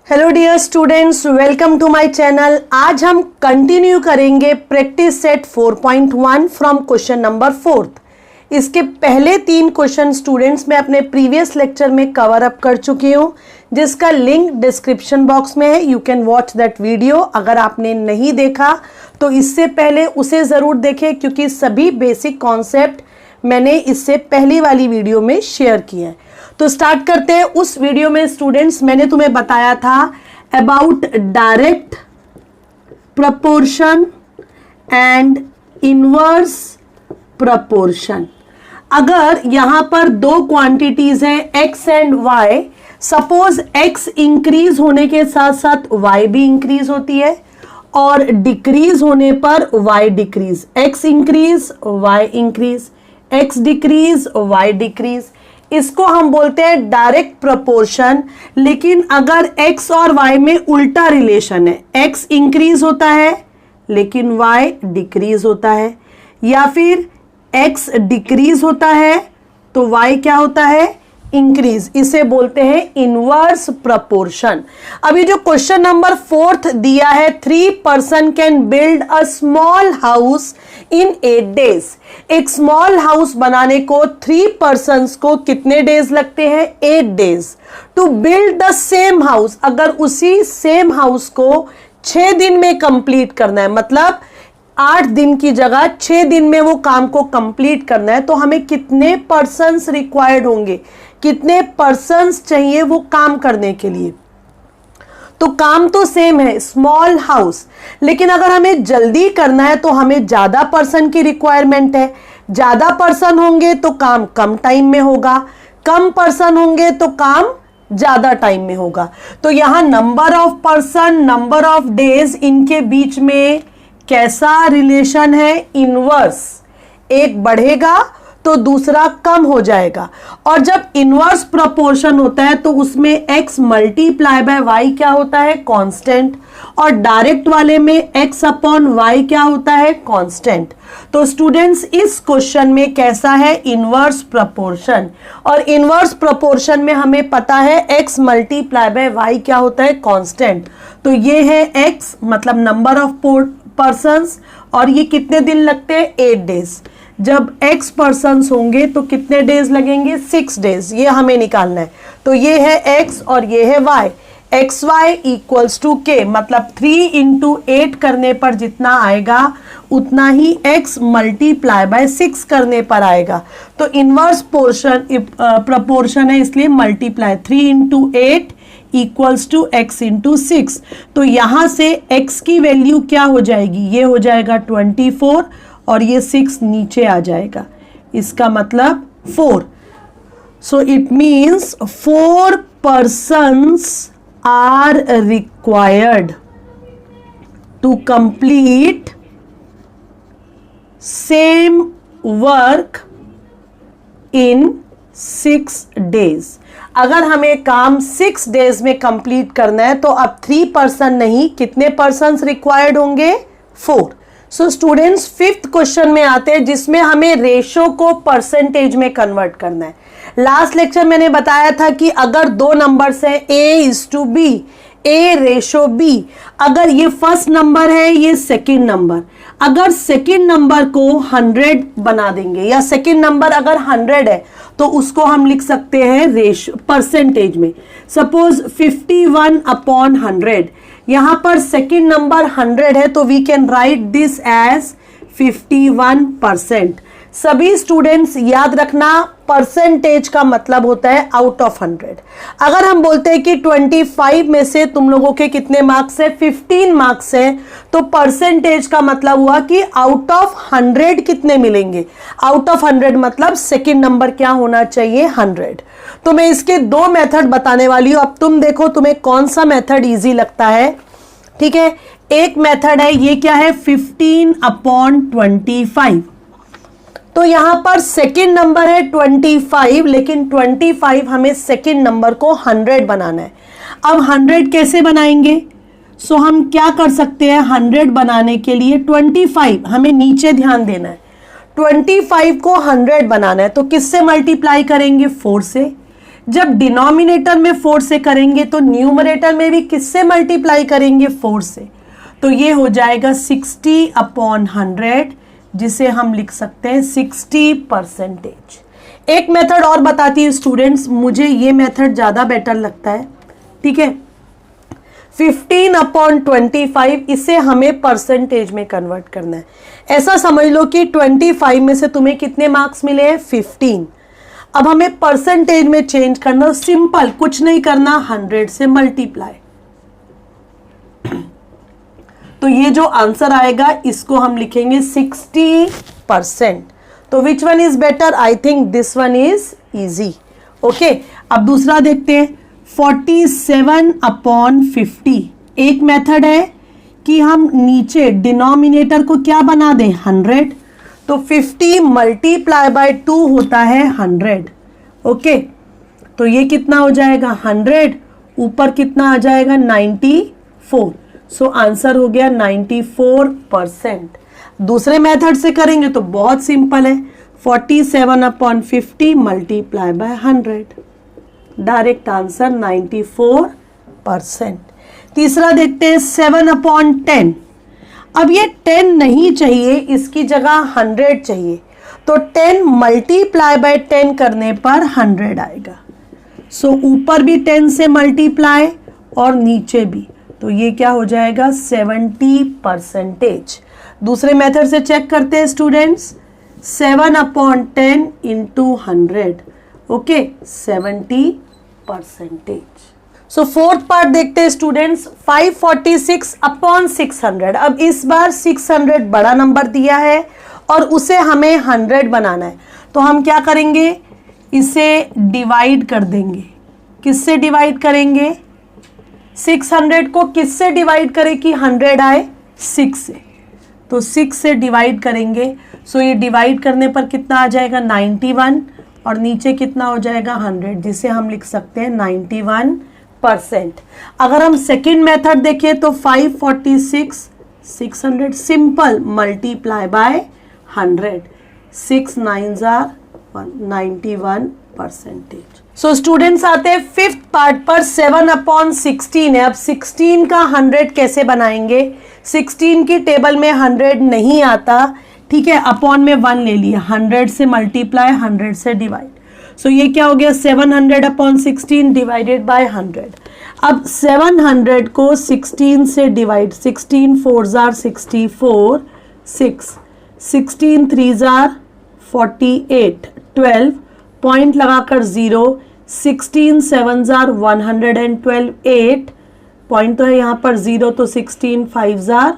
Hello dear students, welcome to my channel. आज हम continue करेंगे practice set 4.1 from question number 4। इसके पहले 3 क्वेश्चन स्टूडेंट्स मैं अपने प्रीवियस लेक्चर में कवर अप कर चुकी हूँ, जिसका लिंक डिस्क्रिप्शन बॉक्स में है। You can watch that video. अगर आपने नहीं देखा तो इससे पहले उसे ज़रूर देखें, क्योंकि सभी बेसिक कॉन्सेप्ट मैंने इससे पहली वाली वीडियो में शेयर किए हैं। तो स्टार्ट करते हैं। उस वीडियो में स्टूडेंट्स मैंने तुम्हें बताया था about direct proportion and inverse proportion. अगर यहां पर 2 क्वांटिटीज हैं x and y, suppose x increase होने के साथ साथ y भी इंक्रीज होती है और डिक्रीज होने पर y decrease, x increase y increase, x decrease y decrease, इसको हम बोलते हैं डायरेक्ट प्रपोर्शन। लेकिन अगर x और y में उल्टा रिलेशन है, x इंक्रीज होता है लेकिन y डिक्रीज होता है, या फिर x डिक्रीज होता है तो y क्या होता है, इंक्रीज, इसे बोलते हैं इनवर्स प्रपोर्शन। अभी जो क्वेश्चन नंबर 4 दिया है, 3 person can build a small house in 8 days. एक स्मॉल हाउस बनाने को 3 पर्सन्स को कितने डेज लगते हैं, 8 days. To build the same house, अगर उसी सेम हाउस को 6 दिन में कंप्लीट करना है, मतलब 8 दिन की जगह 6 दिन में वो काम को कंप्लीट करना है, तो हमें कितने पर्सन्स रिक्वायर्ड होंगे, कितने पर्सन्स चाहिए वो काम करने के लिए। तो काम तो सेम है, स्मॉल हाउस, लेकिन अगर हमें जल्दी करना है तो हमें ज्यादा पर्सन की रिक्वायरमेंट है। ज्यादा पर्सन होंगे तो काम कम टाइम में होगा, कम पर्सन होंगे तो काम ज्यादा टाइम में होगा। तो यहां number of person, number of days, इनके बीच में कैसा रिलेशन है, इनवर्स। एक बढ़ेगा तो दूसरा कम हो जाएगा। और जब इनवर्स प्रोपोर्शन होता है तो उसमें x मल्टीप्लाई बाय y क्या होता है, कांस्टेंट, और डायरेक्ट वाले में x अपॉन y क्या होता है, कांस्टेंट। तो स्टूडेंट्स इस क्वेश्चन में कैसा है, इनवर्स प्रोपोर्शन। और इनवर्स प्रोपोर्शन में हमें पता है x मल्टीप्लाई बाय y क्या होता है, कांस्टेंट। तो ये है x मतलब नंबर ऑफ पर्सन्स, और ये कितने दिन लगते हैं, 8 डेज। जब x पर्सन्स होंगे तो कितने डेज लगेंगे, 6 डेज। ये हमें निकालना है। तो ये है x और ये है y। X y equals to k, मतलब 3 इंटू 8 करने पर जितना आएगा उतना ही x मल्टीप्लाई बाय 6 करने पर आएगा। तो इनवर्स प्रपोर्शन है, इसलिए multiply 3 into 8 equals to x into 6। तो यहां से x की वैल्यू क्या हो जाएगी, ये हो जाएगा 24 और ये 6 नीचे आ जाएगा, इसका मतलब 4। So it means 4 persons are required to complete same work in 6 days। अगर हमें काम 6 डेज में कंप्लीट करना है तो अब 3 पर्सन नहीं, कितने पर्सन्स रिक्वायर्ड होंगे, 4। सो स्टूडेंट्स 5th क्वेश्चन में आते हैं, जिसमें हमें रेशो को परसेंटेज में कन्वर्ट करना है। लास्ट लेक्चर मैंने बताया था कि अगर 2 नंबर्स हैं a:b, a रेशो b, अगर ये फर्स्ट नंबर है, ये सेकंड नंबर, अगर सेकंड नंबर को 100 बना देंगे, या सेकंड नंबर अगर 100 है तो उसको हम लिख सकते हैं रेशो परसेंटेज में। सपोज 51 अपॉन 100, यहां पर सेकंड नंबर 100 है तो we can write this as 51%। सभी स्टूडेंट्स याद रखना, परसेंटेज का मतलब होता है आउट ऑफ 100। अगर हम बोलते हैं कि 25 में से तुम लोगों के कितने मार्क्स है, 15 मार्क्स है, तो परसेंटेज का मतलब हुआ कि आउट ऑफ 100 कितने मिलेंगे। आउट ऑफ 100 मतलब सेकंड नंबर क्या होना चाहिए, 100। तो मैं इसके 2 मेथड बताने वाली हूं। अब तुम देखो तुम्हें कौन सा मेथड इजी लगता है, ठीक है। एक मेथड है, ये क्या है, 15 अपॉन 25। तो यहां पर सेकंड नंबर है 25, लेकिन 25 हमें सेकंड नंबर को 100 बनाना है। अब 100 कैसे बनाएंगे, सो हम क्या कर सकते हैं, 100 बनाने के लिए 25 हमें नीचे ध्यान देना है, 25 को 100 बनाना है तो किससे मल्टीप्लाई करेंगे, 4 से। जब डिनोमिनेटर में 4 से करेंगे तो न्यूमरेटर में भी किससे मल्टीप्लाई करेंगे? 4 से। तो ये हो जाएगा 60/100, जिसे हम लिख सकते हैं 60%। एक मेथड और बताती है स्टूडेंट्स, मुझे ये मेथड ज़्यादा बेटर लगता है, ठीक है। 15/25, इसे हमें परसेंटेज में कन्वर्ट करना है। ऐसा समझ लो कि 25 में से तुम्हें कितने मार्क्स मिले हैं? 15। अब हमें परसेंटेज में चेंज करना, सिंपल, कुछ नहीं करना, 100 से मल्टीप्लाई। तो ये जो आंसर आएगा इसको हम लिखेंगे 60%। तो which one is better? I think this one is easy. Okay, अब दूसरा देखते हैं, 47/50। एक मेथड है कि हम नीचे डिनोमिनेटर को क्या बना दें? 100। तो 50 मल्टीप्लाई बाय 2 होता है 100। ओके, तो ये कितना हो जाएगा? 100, ऊपर कितना आ जाएगा? 94। सो आंसर हो गया 94%। दूसरे मेथड से करेंगे तो बहुत सिंपल है, 47/50 मल्टीप्लाई बाय 100, डायरेक्ट आंसर 94%। तीसरा देखते हैं 7/10। अब ये 10 नहीं चाहिए, इसकी जगह 100 चाहिए, तो 10 मल्टीप्लाई बाय 10 करने पर 100 आएगा। सो ऊपर भी 10 से मल्टीप्लाई और नीचे भी, तो ये क्या हो जाएगा? 70%। दूसरे मेथड से चेक करते हैं स्टूडेंट्स, 7/10 इंटू 100, ओके, 70%। सो फोर्थ पार्ट देखते हैं स्टूडेंट्स, 546/600। अब इस बार 600 बड़ा नंबर दिया है और उसे हमें 100 बनाना है, तो हम क्या करेंगे? इसे डिवाइड कर देंगे। किससे डिवाइड करेंगे? 600 को किससे डिवाइड करें कि 100 आए? 6 से। तो 6 से डिवाइड करेंगे, सो ये डिवाइड करने पर कितना आ जाएगा? 91, और नीचे कितना हो जाएगा? 100, जिसे हम लिख सकते हैं 91%। अगर हम सेकेंड मेथड देखें तो 546/600 simple multiply by 100, 6 9s are 91%। So students आते हैं फिफ्थ पार्ट पर, 7/16 है। अब 16 का 100 कैसे बनाएंगे? 16 की टेबल में 100 नहीं आता, ठीक है, अपॉन में 1 ले लिया, 100 से मल्टीप्लाई, 100 से डिवाइड। सो ये क्या हो गया? 700/16 डिवाइडेड बाय 100। अब 700 को 16 से divide, 16 4s are 64, 6 16 3s are 48, 12 point लगाकर 0, 16 7s are 112, 8 पॉइंट तो है यहाँ पर 0, तो 16 5s are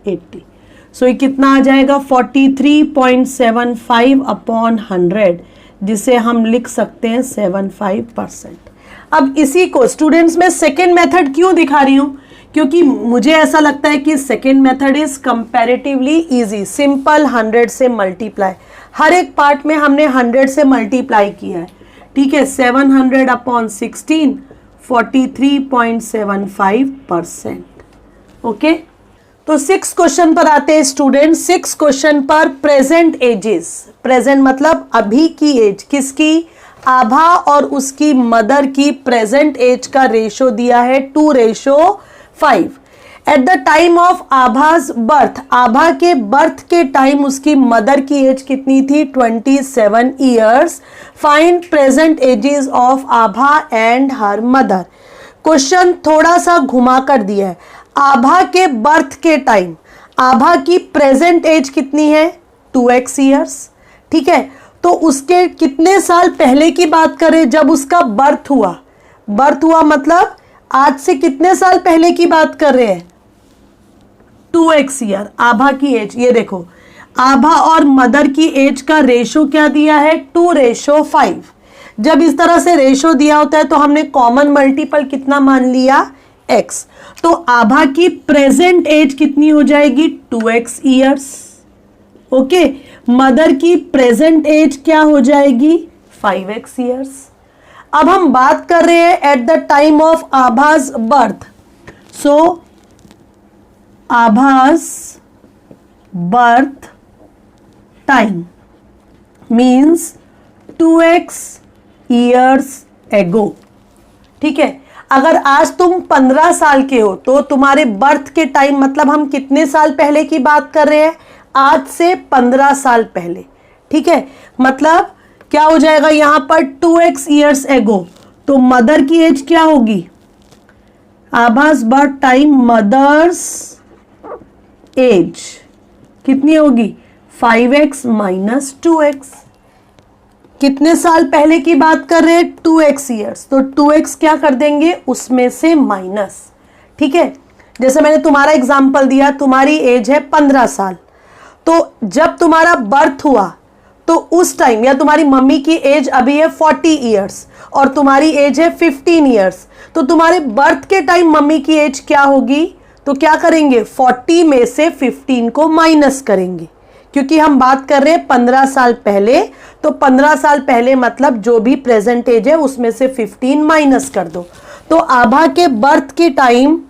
80। सो ये कितना आ जाएगा? 43.75/100, जिसे हम लिख सकते हैं 75%। अब इसी को स्टूडेंट्स में सेकेंड मेथड क्यों दिखा रही हूं? क्योंकि मुझे ऐसा लगता है कि second method is comparatively easy, simple, 100 से मल्टीप्लाई। हर एक पार्ट में हमने 100 से मल्टीप्लाई किया है, ठीक है। 700/16 43.75%। ओके, तो 6 क्वेश्चन पर आते हैं स्टूडेंट। 6 क्वेश्चन पर प्रेजेंट एजेस, प्रेजेंट मतलब अभी की एज, किसकी? आभा और उसकी मदर की प्रेजेंट एज का रेशो दिया है 2:5। एट द टाइम ऑफ आभाज बर्थ, आभा के बर्थ के टाइम उसकी मदर की एज कितनी थी? 27 years. Find present ages of Abha and her mother. Question थोड़ा सा घुमा कर दिया है। आभा के बर्थ के टाइम आभा की प्रेजेंट एज कितनी है? 2x ईयर्स, ठीक है। तो उसके कितने साल पहले की बात करें जब उसका बर्थ हुआ? बर्थ हुआ मतलब आज से कितने साल पहले की बात कर रहे हैं? 2x year. आभा की एज, ये देखो, आभा और मदर की एज का रेशो क्या दिया है? 2:5। जब इस तरह से रेशो दिया होता है तो हमने कॉमन मल्टीपल कितना मान लिया? x। तो आभा की प्रेजेंट एज कितनी हो जाएगी? 2x years. ओके, मदर की प्रेजेंट एज क्या हो जाएगी? 5x years. अब हम बात कर रहे हैं एट द टाइम ऑफ आभास बर्थ। सो आभास birth time means 2x years ago. ठीक है, अगर आज तुम 15 साल के हो तो तुम्हारे बर्थ के टाइम, मतलब हम कितने साल पहले की बात कर रहे हैं, आज से 15 साल पहले। ठीक है, मतलब क्या हो जाएगा यहां पर 2x ईयर्स एगो। तो मदर की एज क्या होगी, आभास बर्थ टाइम मदर्स एज कितनी होगी, 5x माइनस 2x। कितने साल पहले की बात कर रहे हैं, 2x ईयर्स, तो 2x क्या कर देंगे उसमें से माइनस। ठीक है, जैसे मैंने तुम्हारा एग्जांपल दिया, तुम्हारी एज है 15 साल, तो जब तुम्हारा बर्थ हुआ तो उस टाइम, या तुम्हारी मम्मी की एज अभी है 40 ईयर्स और तुम्हारी एज है 15 ईयर्स, तो तुम्हारे बर्थ के टाइम मम्मी की एज क्या होगी, तो क्या करेंगे 40 में से 15 को माइनस करेंगे, क्योंकि हम बात कर रहे हैं 15 साल पहले, तो 15 साल पहले मतलब जो भी प्रेजेंट एज है उसमें से 15 माइनस कर दो। तो आभा के बर्थ के टाइम,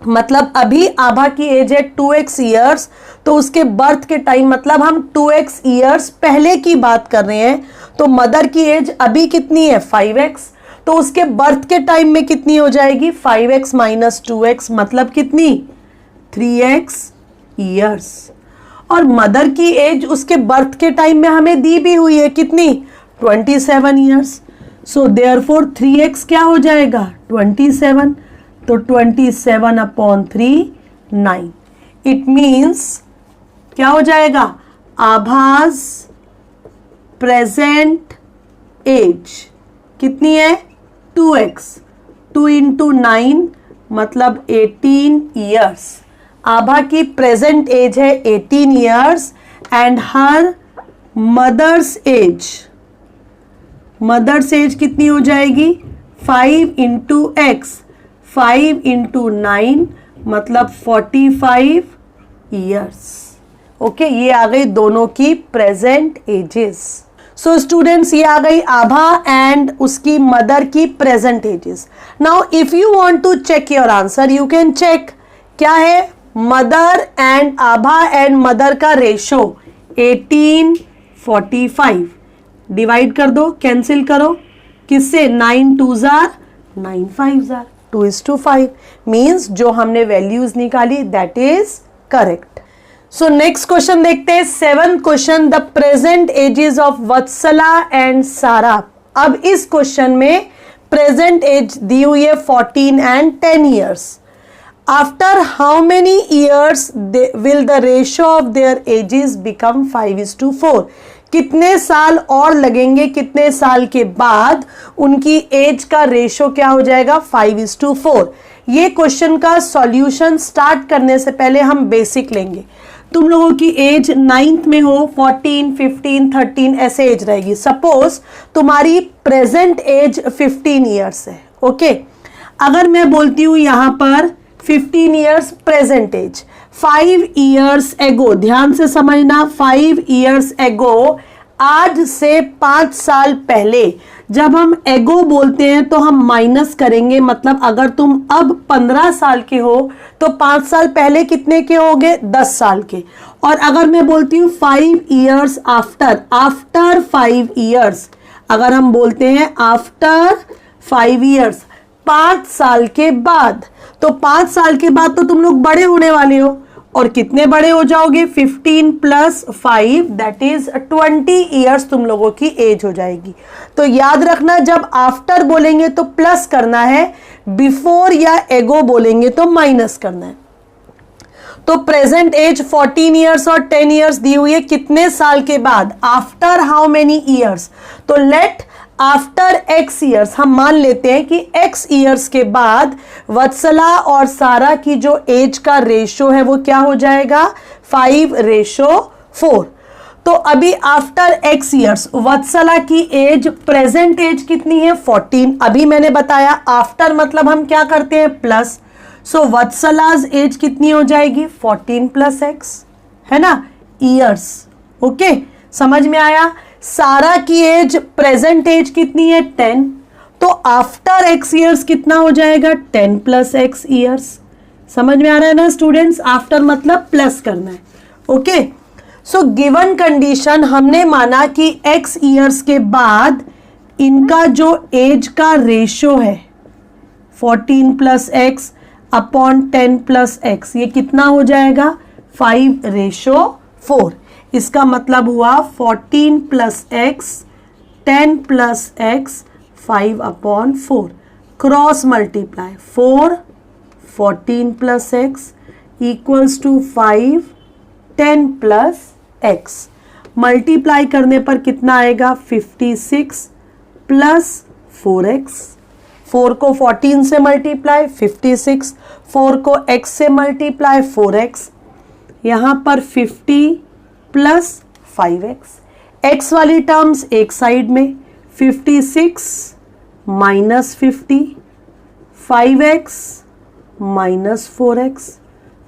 मतलब अभी आभा की एज है 2x ईयर्स, तो उसके बर्थ के टाइम मतलब हम 2x ईयर्स पहले की बात कर रहे हैं, तो मदर की एज अभी कितनी है 5x, तो उसके बर्थ के टाइम में कितनी हो जाएगी 5x माइनस 2x, मतलब कितनी 3x ईयर्स। और मदर की एज उसके बर्थ के टाइम में हमें दी भी हुई है कितनी 27 ईयर्स, सो देयरफॉर 3x क्या हो जाएगा 27, तो 27/3 9। इट मीन्स क्या हो जाएगा, आभास प्रेजेंट एज कितनी है 2x, 2 into 9 मतलब 18 ईयर्स। आभा की प्रेजेंट एज है 18 years and her mother's age कितनी हो जाएगी 5 into x, 5 into 9 मतलब 45 ईयर्स। ओके, ये आ गई दोनों की प्रेजेंट एजेस। सो स्टूडेंट्स, ये आ गई आभा एंड उसकी मदर की present ages. Now if you want to check your answer, you can check क्या है, mother and Abha and mother का रेशो 18:45, डिवाइड कर दो, कैंसिल करो, किससे 9 2 जार 9 5 जार 2:5, मीन्स जो हमने वैल्यूज निकाली that is correct. So next question देखते हैं, 7th question, the present ages of Vatsala and सारा। अब इस क्वेश्चन में प्रेजेंट एज दी हुई है 14 and 10 years. After how many years will the ratio of their edges become 5:4, कितने साल और लगेंगे, कितने साल के बाद उनकी एज का रेशो क्या हो जाएगा 5:4। ये क्वेश्चन का सॉल्यूशन स्टार्ट करने से पहले हम बेसिक लेंगे। तुम लोगों की एज 9th में हो, 14, 15, 13 ऐसे एज रहेगी। सपोज तुम्हारी प्रेजेंट एज 15 ईयर्स है। ओके, अगर मैं बोलती हूं यहां पर 15 years present as, 5 years ago, ध्यान से समझना, 5 ईयर्स एगो, आज से 5 साल पहले, जब हम एगो बोलते हैं तो हम माइनस करेंगे, मतलब अगर तुम अब 15 साल के हो तो 5 साल पहले कितने के होगे 10 साल के। और अगर मैं बोलती हूँ 5 ईयर्स आफ्टर, आफ्टर 5 ईयर्स, अगर हम बोलते हैं आफ्टर 5 ईयर्स 5 साल के बाद, तो 5 साल के बाद तो तुम लोग बड़े होने वाले हो, और कितने बड़े हो जाओगे 15 + 5 दैट इज 20 ईयर्स तुम लोगों की एज हो जाएगी। तो याद रखना, जब आफ्टर बोलेंगे तो प्लस करना है, बिफोर या एगो बोलेंगे तो माइनस करना है। तो प्रेजेंट एज 14 ईयर्स और 10 ईयर्स दी हुई है, कितने साल के बाद, आफ्टर हाउ मेनी ईयर्स, तो लेट आफ्टर x ईयर्स, हम मान लेते हैं कि x ईयर्स के बाद वत्सला और सारा की जो एज का रेशो है वो क्या हो जाएगा 5:4। तो अभी आफ्टर x ईयर्स वत्सला की एज, प्रेजेंट एज कितनी है 14, अभी मैंने बताया आफ्टर मतलब हम क्या करते हैं प्लस, सो वत्सलाज एज कितनी हो जाएगी 14 + x, है ना, ईयर्स। ओके, समझ में आया। सारा की एज, प्रेजेंट एज कितनी है 10, तो आफ्टर x ईयर्स कितना हो जाएगा 10 + x ईयर्स। समझ में आ रहा है ना स्टूडेंट्स, आफ्टर मतलब प्लस करना है। ओके, सो गिवन कंडीशन हमने माना कि x ईयर्स के बाद इनका जो एज का रेशो है 14 plus x upon 10 plus x, ये कितना हो जाएगा 5:4। इसका मतलब हुआ 14 plus x 10 plus x 5/4। Cross multiply 4 14 plus x equals to 5 10 plus x. Multiply करने पर कितना आएगा 56 प्लस 4x। 4 को 14 से मल्टीप्लाई 56, 4 को x से मल्टीप्लाई 4x, यहाँ पर 50 प्लस 5x। x वाली टर्म्स एक साइड में, 56 माइनस 50, 5x माइनस 4x,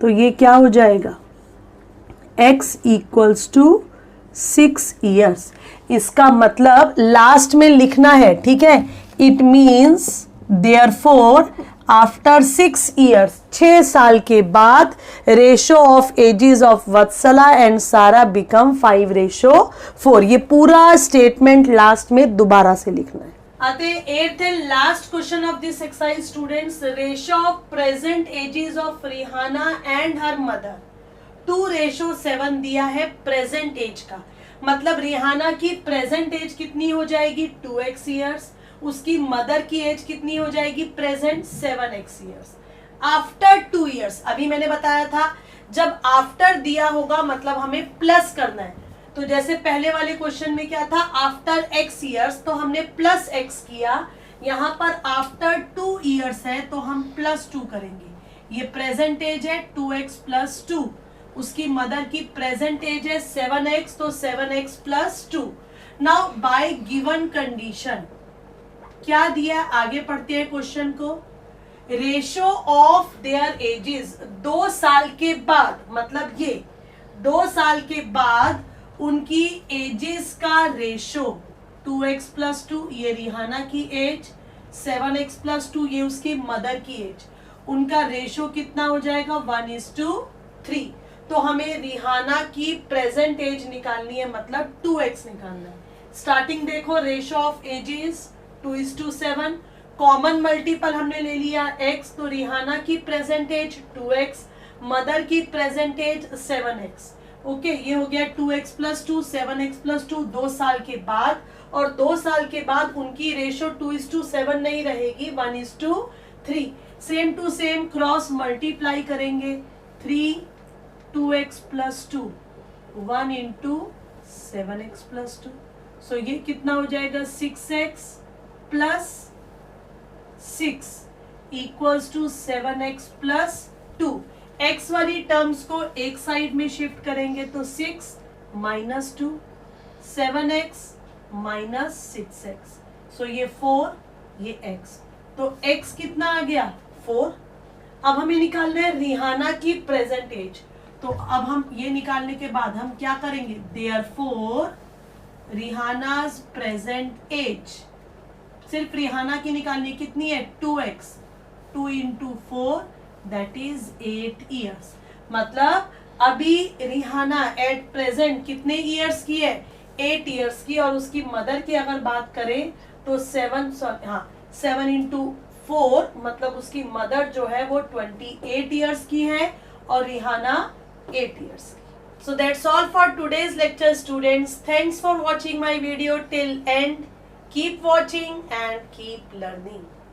तो ये क्या हो जाएगा x इक्वल्स टू 6 ईयर्स। इसका मतलब लास्ट में लिखना है, ठीक है। It means therefore after 6 years, 6 साल के बाद ratio of ages of Vatsala and Sara become 5:4। ये पूरा स्टेटमेंट लास्ट में दोबारा से लिखना है। आते eighth and last question of this exercise students. Ratio of present ages of Rihana and her mother 2:7 दिया है प्रेजेंट एज का। मतलब रिहाना की प्रेजेंट एज कितनी हो जाएगी 2x ईयर्स, उसकी मदर की एज कितनी हो जाएगी present 7x years. After 2 years, अभी मैंने बताया था जब आफ्टर दिया होगा मतलब हमें प्लस करना है। तो जैसे पहले वाले क्वेश्चन में क्या था आफ्टर x ईयर्स, तो हमने प्लस x किया। यहाँ पर आफ्टर 2 ईयर्स है तो हम +2 करेंगे। ये प्रेजेंट एज है 2x + 2, उसकी मदर की प्रेजेंट एज है 7x, तो 7x + 2। Now bye given condition क्या दिया, आगे पढ़ते हैं क्वेश्चन को। रेशो ऑफ देयर एजेस 2 साल के बाद, मतलब ये 2 साल के बाद उनकी एजेस का रेशो 2x + 2, ये रिहाना की एज, 7x + 2 ये उसकी मदर की एज, उनका रेशो कितना हो जाएगा 1:3। तो हमें रिहाना की प्रेजेंट एज निकालनी है, मतलब 2x निकालना है। स्टार्टिंग देखो, ratio of ages 2:7, common multiple हमने ले लिया x, तो रिहाना की प्रेजेंट एज 2x, मदर की प्रेजेंट एज 7x। ओके, ये हो गया 2x + 2 7x + 2 2 साल के बाद, और 2 साल के बाद उनकी रेशो 2:7 नहीं रहेगी 1:3। Same to same cross multiply करेंगे, 3 2x + 2 1 × 7x + 2, सो ये कितना हो जाएगा 6x + 6 equals to 7x + 2। x वाली टर्म्स को एक साइड में शिफ्ट करेंगे तो 6 - 2 7x - 6x, सो ये 4, ये x, तो x कितना आ गया 4। अब हमें निकालना है रिहाना की प्रेजेंट एज, तो अब हम ये निकालने के बाद हम क्या करेंगे, देयरफॉर रिहानाज प्रेजेंट एज, सिर्फ रिहाना की निकालनी कितनी है 2x, 2 × 4 दैट इज 8 ईयर्स। मतलब अभी रिहाना एट प्रेजेंट कितने ईयर्स की है 8 ईयर्स की, और उसकी मदर की अगर बात करें तो 7 × 4 मतलब उसकी मदर जो है वो 28 ईयर्स की है और Rihanna 8 years. So that's all for today's lecture students. Thanks for watching my video till end. Keep watching and keep learning.